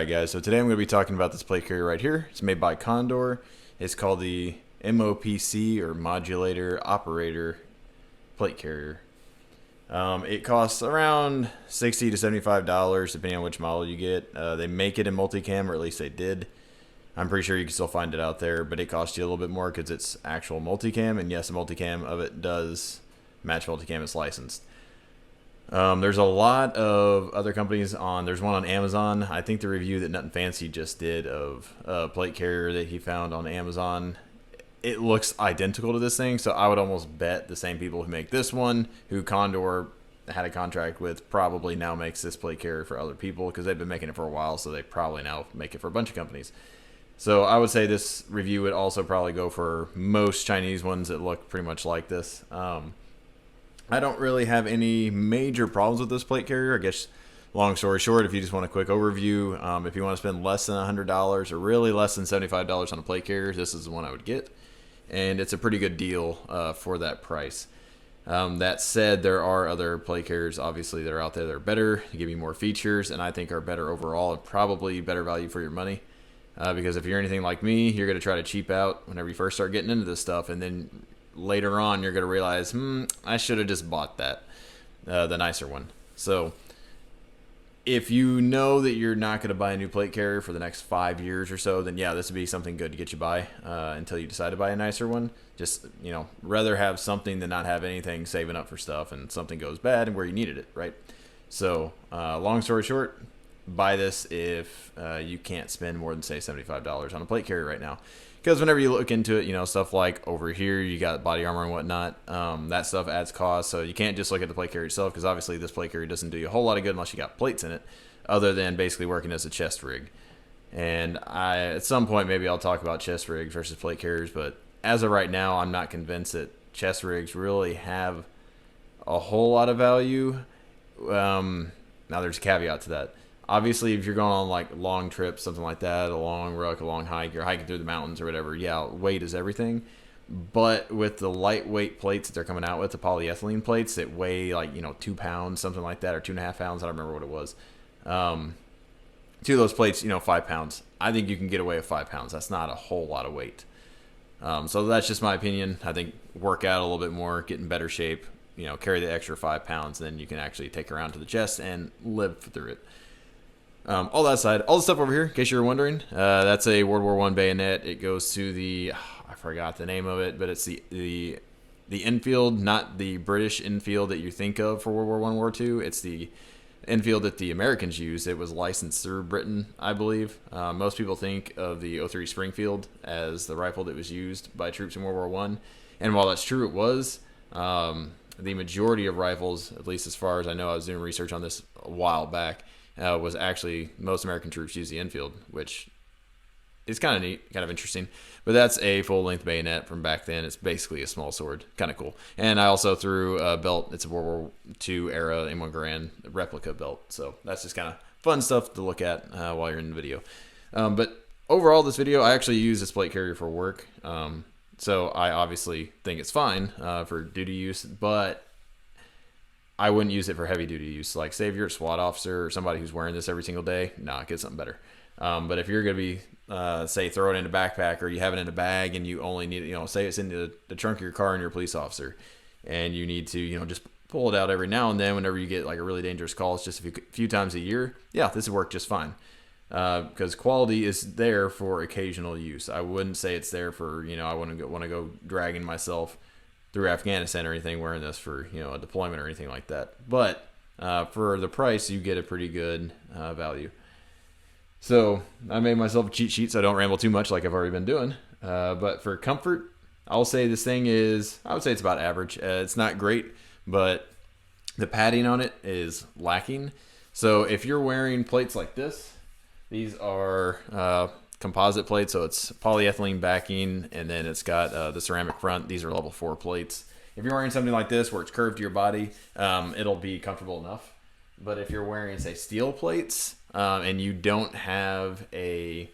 Alright guys, so today I'm going to be talking about this plate carrier right here. It's made by Condor. It's called the MOPC or Modulator Operator Plate Carrier. It costs around $60 to $75 depending on which model you get. They make it in multicam, or at least they did. I'm pretty sure you can still find it out there, but it costs you a little bit more because it's actual multicam, and yes, the multicam of it does match multicam. It's licensed. There's a lot of other companies on. There's one on Amazon. I think the review that Nothing Fancy just did of a plate carrier that he found on Amazon, it looks identical to this thing. So I would almost bet the same people who make this one, who Condor had a contract with, probably now makes this plate carrier for other people because they've been making it for a while. So they probably now make it for a bunch of companies. So I would say this review would also probably go for most Chinese ones that look pretty much like this. I don't really have any major problems with this plate carrier. I guess, long story short, if you just want a quick overview, if you want to spend less than $100 or really less than $75 on a plate carrier, this is the one I would get. And it's a pretty good deal for that price. That said, there are other plate carriers, obviously, that are out there that are better, give you more features, and I think are better overall and probably better value for your money. Because if you're anything like me, you're going to try to cheap out whenever you first start getting into this stuff, and then later on you're going to realize, I should have just bought that, the nicer one. So if you know that you're not going to buy a new plate carrier for the next 5 years or so, then yeah, this would be something good to get you by until you decide to buy a nicer one. Just, rather have something than not have anything, saving up for stuff and something goes bad and where you needed it, right? So long story short, buy this if you can't spend more than, say, $75 on a plate carrier right now. Because whenever you look into it, stuff like over here, you got body armor and whatnot. That stuff adds cost, so you can't just look at the plate carrier itself, because obviously this plate carrier doesn't do you a whole lot of good unless you got plates in it, other than basically working as a chest rig. And at some point, maybe I'll talk about chest rigs versus plate carriers, but as of right now, I'm not convinced that chest rigs really have a whole lot of value. Now, there's a caveat to that. Obviously, if you're going on like long trips, something like that, a long ruck, a long hike, you're hiking through the mountains or whatever, yeah, weight is everything. But with the lightweight plates that they're coming out with, the polyethylene plates that weigh like, 2 pounds, something like that, or 2.5 pounds, I don't remember what it was. Two of those plates, 5 pounds. I think you can get away with 5 pounds. That's not a whole lot of weight. So that's just my opinion. I think work out a little bit more, get in better shape, carry the extra 5 pounds, and then you can actually take around to the chest and live through it. All that side, all the stuff over here, in case you're wondering, that's a World War I bayonet. It goes to the, I forgot the name of it, but it's the infield, not the British infield that you think of for World War I, War II. It's the infield that the Americans used. It was licensed through Britain, I believe. Most people think of the '03 Springfield as the rifle that was used by troops in World War I. And while that's true, it was, the majority of rifles, at least as far as I know, I was doing research on this a while back, was actually most American troops use the infield, which is kind of neat, kind of interesting. But that's a full-length bayonet from back then. It's basically a small sword, kind of cool. And I also threw a belt. It's a World War II era M1 Garand replica belt. So that's just kind of fun stuff to look at while you're in the video. But overall, this video, I actually use this plate carrier for work. So I obviously think it's fine for duty use, but I wouldn't use it for heavy duty use. Like, say if you're a SWAT officer or somebody who's wearing this every single day, nah, get something better. But if you're going to be, say, throw it in a backpack, or you have it in a bag and you only need it, say it's in the trunk of your car and you're a police officer and you need to, just pull it out every now and then whenever you get like a really dangerous call. It's just a few times a year. Yeah, this would work just fine. Because quality is there for occasional use. I wouldn't say it's there for, I want to go dragging myself through Afghanistan or anything wearing this for, a deployment or anything like that. But for the price, you get a pretty good value. So I made myself a cheat sheet so I don't ramble too much like I've already been doing. But for comfort, I'll say this thing I would say it's about average. It's not great, but the padding on it is lacking. So if you're wearing plates like this, these are composite plates, so it's polyethylene backing, and then it's got the ceramic front. These are level 4 plates. If you're wearing something like this where it's curved to your body, it'll be comfortable enough. But if you're wearing, say, steel plates, and you don't have a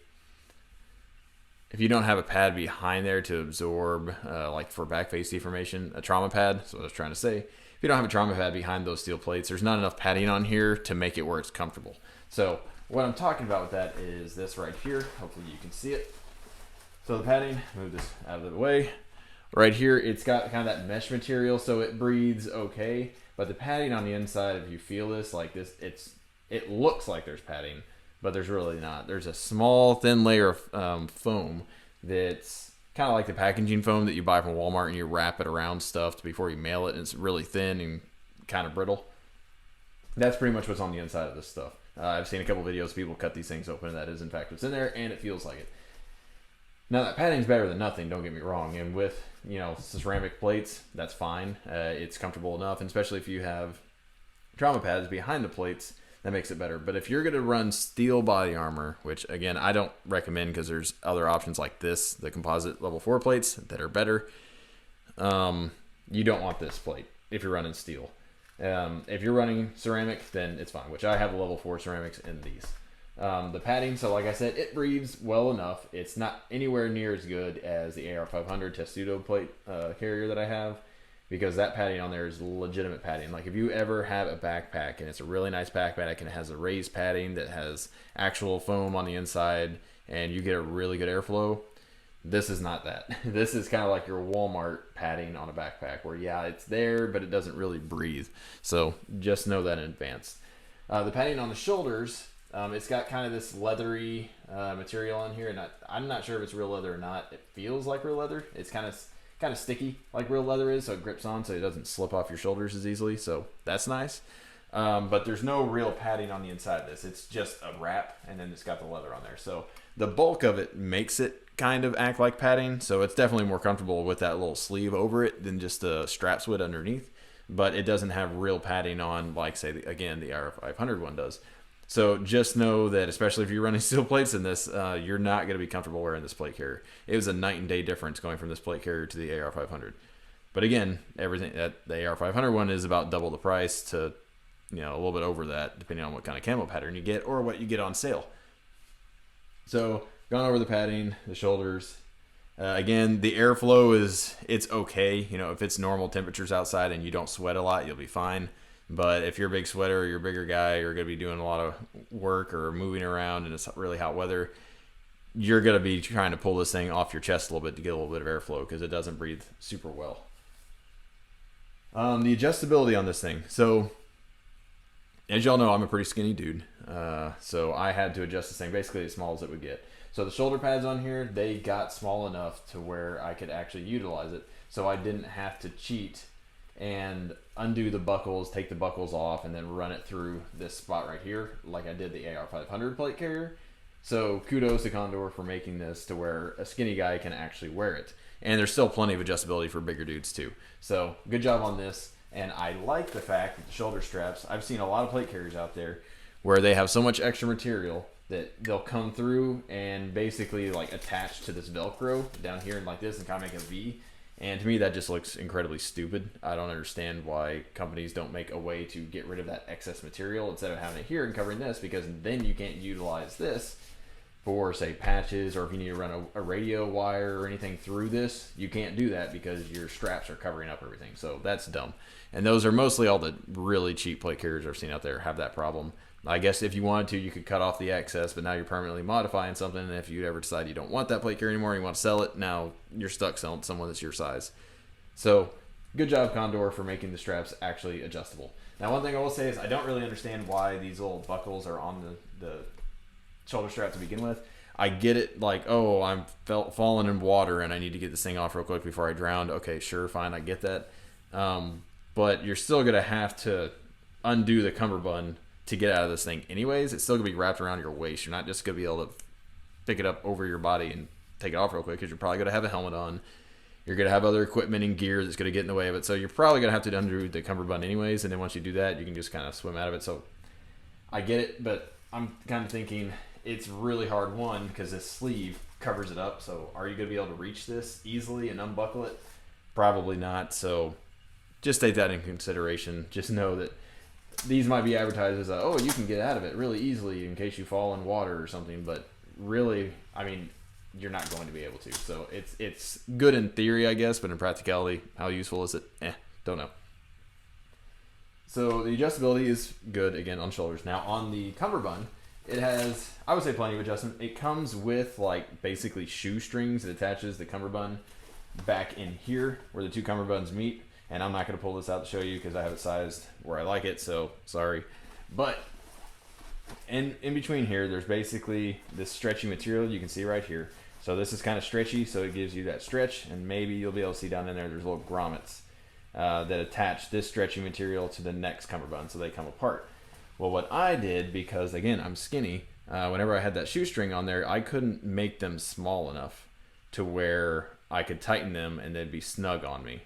pad behind there to absorb, like for back face deformation, a trauma pad, that's what I was trying to say. If you don't have a trauma pad behind those steel plates, there's not enough padding on here to make it where it's comfortable. So what I'm talking about with that is this right here. Hopefully you can see it. So the padding, move this out of the way. Right here, it's got kind of that mesh material, so it breathes okay. But the padding on the inside, if you feel this, like this, it looks like there's padding, but there's really not. There's a small, thin layer of foam that's kind of like the packaging foam that you buy from Walmart, and you wrap it around stuff before you mail it, and it's really thin and kind of brittle. That's pretty much what's on the inside of this stuff. I've seen a couple videos of people cut these things open, and that is in fact what's in there, and it feels like it. Now that padding's better than nothing, don't get me wrong, and with, you know, ceramic plates, that's fine. It's comfortable enough, and especially if you have trauma pads behind the plates, that makes it better. But if you're going to run steel body armor, which again I don't recommend because there's other options like this, the composite level 4 plates that are better, you don't want this plate if you're running steel. If you're running ceramic, then it's fine, which I have the level 4 ceramics in these. The padding, so like I said, it breathes well enough. It's not anywhere near as good as the AR500 Testudo plate carrier that I have, because that padding on there is legitimate padding. Like if you ever have a backpack and it's a really nice backpack and it has a raised padding that has actual foam on the inside and you get a really good airflow, this is not that. This is kind of like your Walmart padding on a backpack where, yeah, it's there, but it doesn't really breathe. So just know that in advance. The padding on the shoulders, it's got kind of this leathery material on here, and I'm not sure if it's real leather or not. It feels like real leather. It's kind of sticky like real leather is, so it grips on so it doesn't slip off your shoulders as easily, so that's nice. But there's no real padding on the inside of this. It's just a wrap, and then it's got the leather on there. So the bulk of it makes it kind of act like padding, so it's definitely more comfortable with that little sleeve over it than just the straps with underneath. But it doesn't have real padding on, like, say, again, the AR500 one does. So just know that, especially if you're running steel plates in this, you're not going to be comfortable wearing this plate carrier. It was a night and day difference going from this plate carrier to the AR500. But again, everything that the AR500 one is about double the price to, you know, a little bit over that, depending on what kind of camo pattern you get or what you get on sale. So gone over the padding, the shoulders. Again, the airflow it's okay. You know, if it's normal temperatures outside and you don't sweat a lot, you'll be fine. But if you're a big sweater or you're a bigger guy, you're going to be doing a lot of work or moving around and it's really hot weather, you're going to be trying to pull this thing off your chest a little bit to get a little bit of airflow because it doesn't breathe super well. The adjustability on this thing. So as y'all know, I'm a pretty skinny dude. So I had to adjust this thing basically as small as it would get. So the shoulder pads on here, they got small enough to where I could actually utilize it. So I didn't have to cheat and undo the buckles, take the buckles off, and then run it through this spot right here like I did the AR500 plate carrier. So kudos to Condor for making this to where a skinny guy can actually wear it. And there's still plenty of adjustability for bigger dudes too. So good job on this. And I like the fact that the shoulder straps, I've seen a lot of plate carriers out there where they have so much extra material that they'll come through and basically like attach to this Velcro down here and like this and kind of make a V. And to me, that just looks incredibly stupid. I don't understand why companies don't make a way to get rid of that excess material instead of having it here and covering this, because then you can't utilize this for, say, patches, or if you need to run a radio wire or anything through this, you can't do that because your straps are covering up everything. So that's dumb. And those are mostly all the really cheap plate carriers I've seen out there have that problem. I guess if you wanted to, you could cut off the excess, but now you're permanently modifying something, and if you ever decide you don't want that plate carrier anymore and you want to sell it, now you're stuck selling to someone that's your size. So good job, Condor, for making the straps actually adjustable. Now, one thing I will say is I don't really understand why these little buckles are on the shoulder strap to begin with. I get it, like, oh, I'm falling in water and I need to get this thing off real quick before I drown. Okay, sure, fine, I get that. But you're still going to have to undo the cummerbund to get out of this thing anyways. It's still gonna be wrapped around your waist. You're not just gonna be able to pick it up over your body and take it off real quick, because you're probably gonna have a helmet on. You're gonna have other equipment and gear that's gonna get in the way of it. So you're probably gonna have to undo the cummerbund anyways, and then once you do that, you can just kind of swim out of it. So I get it, but I'm kind of thinking it's really hard, one, because this sleeve covers it up. So are you gonna be able to reach this easily and unbuckle it? Probably not. So just take that in consideration. Just know that these might be advertised as oh, you can get out of it really easily in case you fall in water or something, but really, I mean, you're not going to be able to. So it's good in theory, I guess, but in practicality, how useful is it? Don't know. So the adjustability is good, again, on shoulders. Now on the cummerbund, it has, I would say, plenty of adjustment. It comes with like basically shoestrings. It attaches the cummerbund back in here where the two cummerbunds meet. And I'm not going to pull this out to show you because I have it sized where I like it, so sorry. But in between here, there's basically this stretchy material you can see right here. So this is kind of stretchy, so it gives you that stretch, and maybe you'll be able to see down in there, there's little grommets that attach this stretchy material to the next cummerbund, so they come apart. Well, what I did, because again, I'm skinny, whenever I had that shoestring on there, I couldn't make them small enough to where I could tighten them and they'd be snug on me.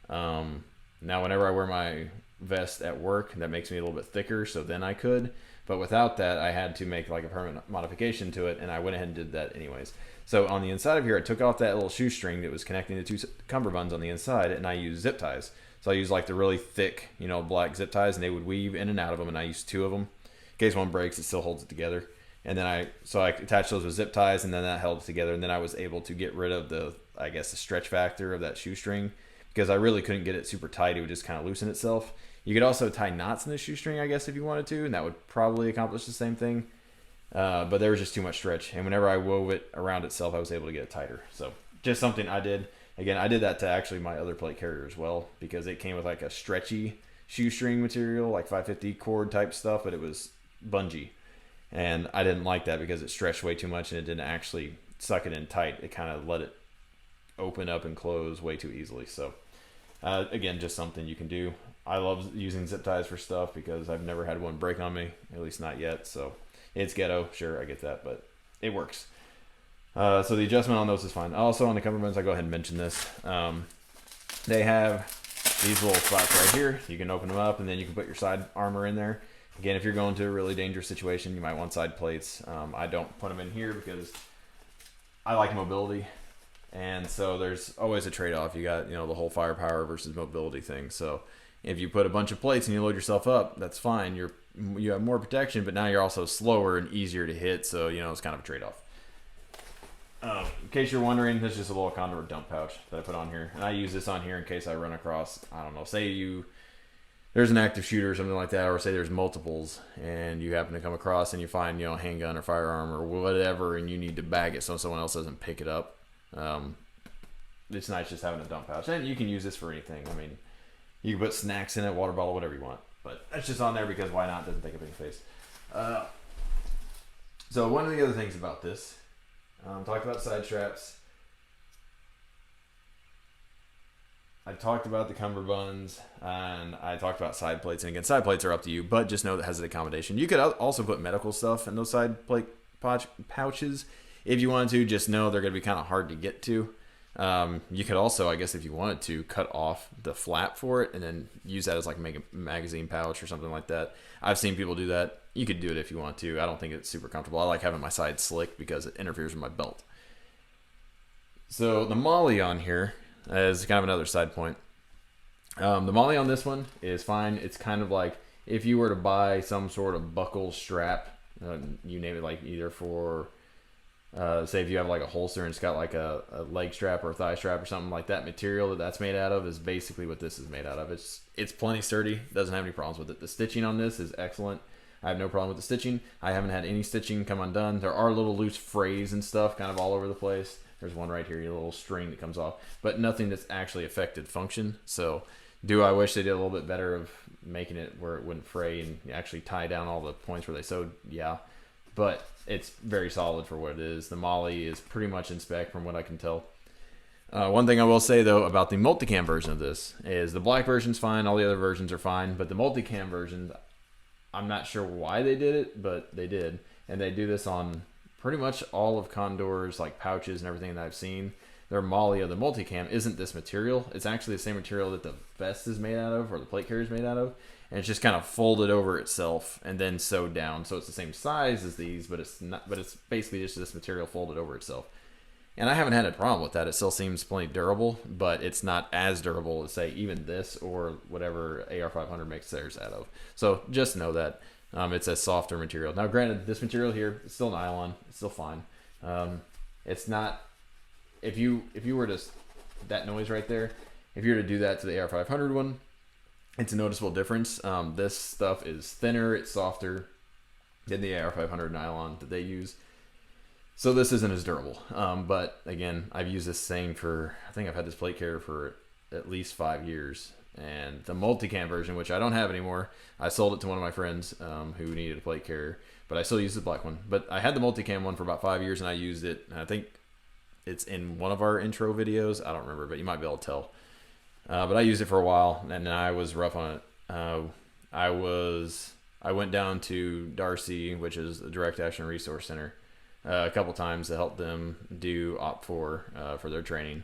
Now whenever I wear my vest at work, that makes me a little bit thicker, so then I could, but without that I had to make like a permanent modification to it, and I went ahead and did that anyways. So on the inside of here, I took off that little shoestring that was connecting the two cummerbunds on the inside, and I used zip ties. So I used like the really thick, you know, black zip ties, and they would weave in and out of them, and I used 2 of them. In case one breaks, it still holds it together. And then I attached those with zip ties, and then that held it together, and then I was able to get rid of the, I guess, the stretch factor of that shoestring, because I really couldn't get it super tight. It would just kind of loosen itself. You could also tie knots in the shoestring, I guess, if you wanted to, and that would probably accomplish the same thing. But there was just too much stretch, and whenever I wove it around itself, I was able to get it tighter. So just something I did. Again, I did that to actually my other plate carrier as well, because it came with like a stretchy shoestring material, like 550 cord type stuff, but it was bungee. And I didn't like that because it stretched way too much and it didn't actually suck it in tight. It kind of let it open up and close way too easily. So again, just something you can do. I love using zip ties for stuff because I've never had one break on me, at least not yet. So it's ghetto, sure, I get that, but it works. So the adjustment on those is fine. Also on the cummerbunds, I go ahead and mention this. They have these little spots right here. You can open them up and then you can put your side armor in there. Again, if you're going to a really dangerous situation, you might want side plates. I don't put them in here because I like mobility. And so there's always a trade-off. You got, you know, the whole firepower versus mobility thing. So if you put a bunch of plates and you load yourself up, that's fine. You have more protection, but now you're also slower and easier to hit. So, you know, it's kind of a trade-off. In case you're wondering, this is just a little Condor dump pouch that I put on here. And I use this on here in case I run across, I don't know, say there's an active shooter or something like that, or say there's multiples and you happen to come across and you find, you know, a handgun or firearm or whatever, and you need to bag it so someone else doesn't pick it up. It's nice just having a dump pouch. And you can use this for anything. I mean, you can put snacks in it, water bottle, whatever you want. But that's just on there because why not? It doesn't take a big space. So one of the other things about this, talked about side straps. I talked about the cummerbunds, and I talked about side plates. And again, side plates are up to you, but just know that has an accommodation. You could also put medical stuff in those side plate pouches if you wanted to. Just know they're going to be kind of hard to get to. You could also, I guess, if you wanted to, cut off the flap for it and then use that as like a magazine pouch or something like that. I've seen people do that. You could do it if you want to. I don't think it's super comfortable. I like having my side slick because it interferes with my belt. So the MOLLE on here is kind of another side point. The MOLLE on this one is fine. It's kind of like if you were to buy some sort of buckle strap, you name it, like either for say if you have like a holster and it's got like a leg strap or a thigh strap or something like that, material that's made out of is basically what this is made out of. It's plenty sturdy, doesn't have any problems with it. The stitching on this is excellent. I have no problem with the stitching. I haven't had any stitching come undone. There are little loose frays and stuff kind of all over the place. There's one right here, a little string that comes off, but nothing that's actually affected function. So do I wish they did a little bit better of making it where it wouldn't fray and actually tie down all the points where they sewed? Yeah. But it's very solid for what it is. The MOLLE is pretty much in spec from what I can tell. One thing I will say, though, about the multicam version of this is the black version's fine. All the other versions are fine. But the multicam version, I'm not sure why they did it, but they did. And they do this on pretty much all of Condor's like pouches and everything that I've seen. Their MOLLE of the multicam isn't this material. It's actually the same material that the vest is made out of, or the plate carrier is made out of. And it's just kind of folded over itself and then sewed down. So it's the same size as these, but it's not. But it's basically just this material folded over itself. And I haven't had a problem with that. It still seems plenty durable, but it's not as durable as, say, even this or whatever AR500 makes theirs out of. So just know that it's a softer material. Now, granted, this material here is still nylon. It's still fine. It's not. If you were to, that noise right there, if you were to do that to the AR500 one, it's a noticeable difference. This stuff is thinner, it's softer, than the AR500 nylon that they use. So this isn't as durable. But again, I've used this thing for, I think I've had this plate carrier for at least 5 years. And the multicam version, which I don't have anymore, I sold it to one of my friends who needed a plate carrier, but I still use the black one. But I had the multicam one for about 5 years, and I used it. And I think it's in one of our intro videos. I don't remember, but you might be able to tell. But I used it for a while, and I was rough on it. I went down to Darcy, which is the Direct Action Resource Center, a couple times to help them do OPT4 for their training,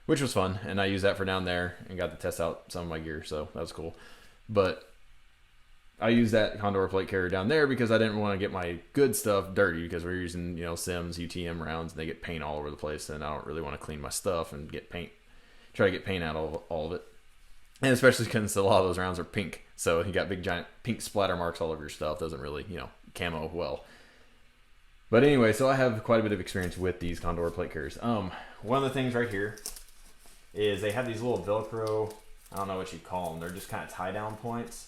which was fun. And I used that for down there and got to test out some of my gear, so that was cool. But I used that Condor plate carrier down there because I didn't want to get my good stuff dirty, because we're using, you know, Sims, UTM rounds, and they get paint all over the place, and I don't really want to clean my stuff and try to get paint out of all of it. And especially because a lot of those rounds are pink, so you got big giant pink splatter marks all over your stuff. Doesn't really, you know, camo well. But anyway, so I have quite a bit of experience with these Condor plate carriers. One of the things right here is they have these little Velcro, I don't know what you call them, they're just kind of tie down points.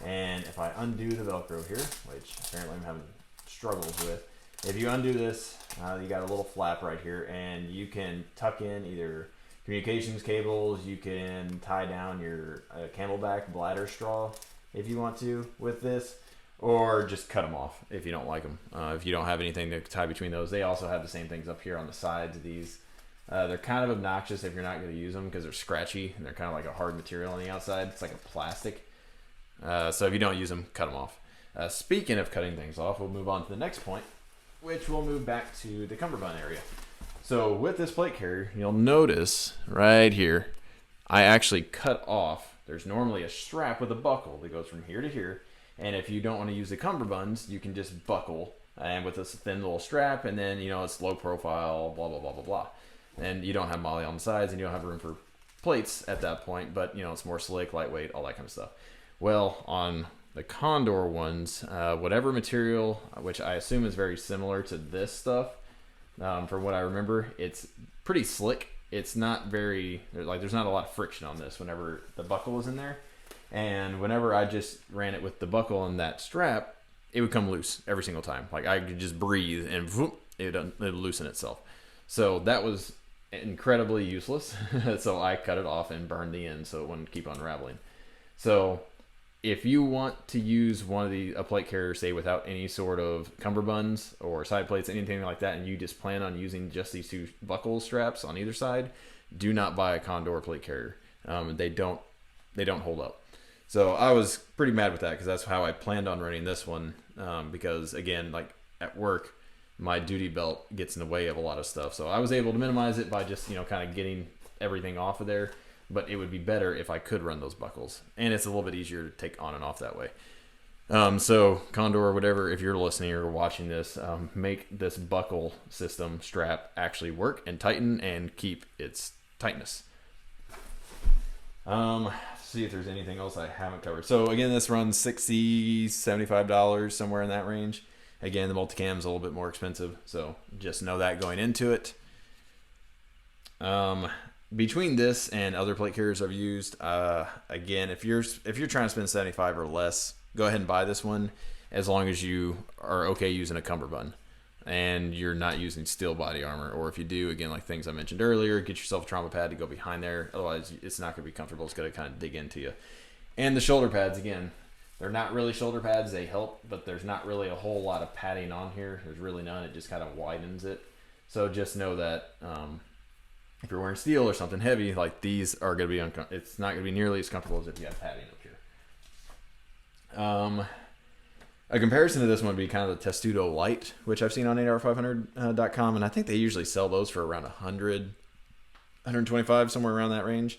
And if I undo the Velcro here, which apparently I'm having struggles with, if you undo this, you got a little flap right here, and you can tuck in either communications cables, you can tie down your Camelback bladder straw if you want to with this, or just cut them off if you don't like them. If you don't have anything to tie between those, they also have the same things up here on the sides of these. They're kind of obnoxious if you're not going to use them because they're scratchy and they're kind of like a hard material on the outside. It's like a plastic. So if you don't use them, cut them off. Speaking of cutting things off, we'll move on to the next point, which will move back to the Cummerbund area. So with this plate carrier, you'll notice right here, I actually cut off. There's normally a strap with a buckle that goes from here to here. And if you don't want to use the Cummerbunds, you can just buckle and with this thin little strap, and then, you know, it's low profile, blah, blah, blah, blah, blah. And you don't have MOLLE on the sides, and you don't have room for plates at that point, but, you know, it's more slick, lightweight, all that kind of stuff. Well, on the Condor ones, whatever material, which I assume is very similar to this stuff, from what I remember, it's pretty slick. It's not very, like, there's not a lot of friction on this whenever the buckle is in there. And whenever I just ran it with the buckle and that strap, it would come loose every single time. Like, I could just breathe and whoop, it would loosen itself. So that was incredibly useless. So I cut it off and burned the end so it wouldn't keep unraveling. So if you want to use one of a plate carrier, say without any sort of cummerbunds or side plates, anything like that, and you just plan on using just these two buckle straps on either side, do not buy a Condor plate carrier. They don't hold up. So I was pretty mad with that because that's how I planned on running this one. Because again, like at work, my duty belt gets in the way of a lot of stuff. So I was able to minimize it by just, you know, kind of getting everything off of there. But it would be better if I could run those buckles. And it's a little bit easier to take on and off that way. So Condor or whatever, if you're listening or watching this, make this buckle system strap actually work and tighten and keep its tightness. See if there's anything else I haven't covered. So again, this runs $60, $75, somewhere in that range. Again, the multicam is a little bit more expensive, so just know that going into it. Between this and other plate carriers I've used, again, if you're trying to spend $75 or less, go ahead and buy this one, as long as you are okay using a cummerbund and you're not using steel body armor. Or if you do, again, like things I mentioned earlier, get yourself a trauma pad to go behind there. Otherwise, it's not going to be comfortable. It's going to kind of dig into you. And the shoulder pads, again, they're not really shoulder pads. They help, but there's not really a whole lot of padding on here. There's really none. It just kind of widens it. So just know that if you're wearing steel or something heavy, like these are going to be it's not going to be nearly as comfortable as if you have padding up here. A comparison to this one would be kind of the Testudo Light, which I've seen on AR500.com, and I think they usually sell those for around 100, 125, somewhere around that range.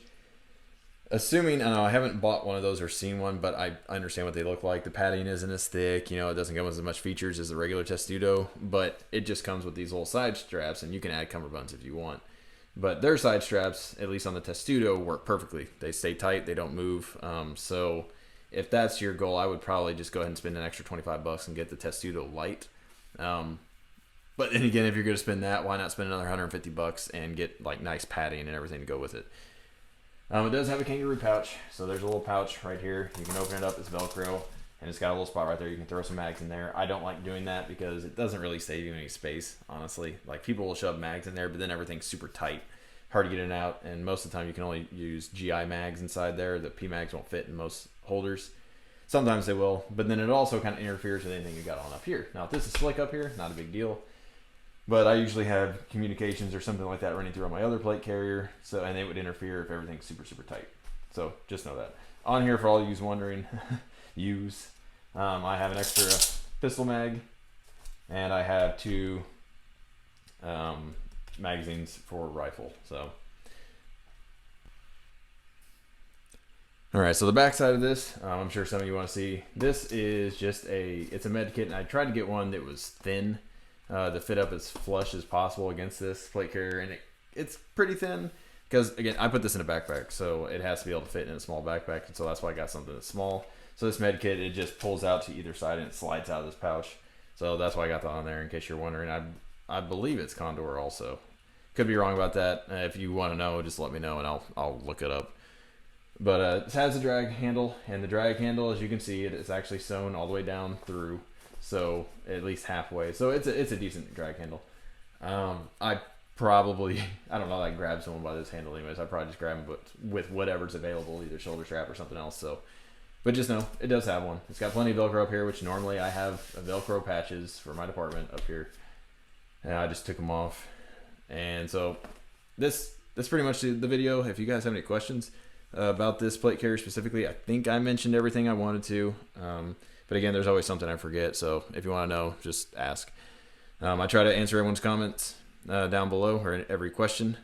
Assuming, I know I haven't bought one of those or seen one, but I understand what they look like. The padding isn't as thick, it doesn't come with as much features as the regular Testudo, but it just comes with these little side straps, and you can add cummerbunds if you want. But their side straps, at least on the Testudo, work perfectly. They stay tight, they don't move. So if that's your goal, I would probably just go ahead and spend an extra $25 and get the Testudo Light. But then again, if you're going to spend that, why not spend another $150 and get like nice padding and everything to go with it? It does have a Kangaroo pouch, so there's a little pouch right here. You can open it up, it's Velcro. and it's got a little spot right there. You can throw some mags in there. I don't like doing that because it doesn't really save you any space, honestly. Like, people will shove mags in there, but then everything's super tight, hard to get in and out, and most of the time you can only use GI mags inside there. The P mags won't fit in most holders. Sometimes they will, but then it also kind of interferes with anything you got on up here. Now, if this is slick up here, not a big deal. But I usually have communications or something like that running through on my other plate carrier, so, and it would interfere if everything's super, super tight. So just know that. On here, for all you wondering, I have an extra pistol mag, and I have 2 magazines for rifle. So, all right. So the back side of this, I'm sure some of you want to see. This is just it's a med kit, and I tried to get one that was thin to fit up as flush as possible against this plate carrier, and it's pretty thin. Because, again, I put this in a backpack, so it has to be able to fit in a small backpack, and so that's why I got something that's small. So this med kit, it just pulls out to either side, and it slides out of this pouch. So that's why I got that on there, in case you're wondering. I believe it's Condor also. Could be wrong about that. If you want to know, just let me know, and I'll look it up. But it has a drag handle, and the drag handle, as you can see, it is actually sewn all the way down through, so at least halfway. So it's a decent drag handle. I don't know, like, grab someone by this handle anyways. I probably just grab them with whatever's available, either shoulder strap or something else. So, but just know, it does have one. It's got plenty of Velcro up here, which normally I have Velcro patches for my department up here. And I just took them off. And so that's pretty much the video. If you guys have any questions about this plate carrier specifically, I think I mentioned everything I wanted to. But again, there's always something I forget. So if you want to know, just ask. I try to answer everyone's comments down below, or every question,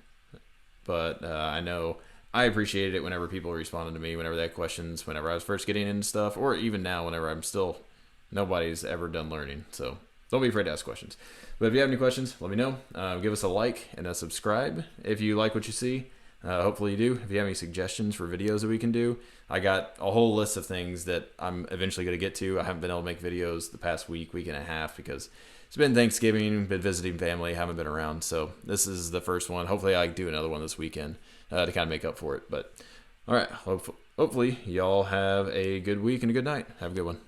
but I know I appreciated it whenever people responded to me, whenever they had questions, whenever I was first getting into stuff, or even now whenever nobody's ever done learning. So don't be afraid to ask questions. But if you have any questions, let me know. Give us a like and a subscribe if you like what you see. Hopefully you do. If you have any suggestions for videos that we can do, I got a whole list of things that I'm eventually going to get to. I haven't been able to make videos the past week and a half because it's been Thanksgiving, been visiting family, haven't been around. So this is the first one. Hopefully I do another one this weekend to kind of make up for it. But all right, hopefully y'all have a good week and a good night. Have a good one.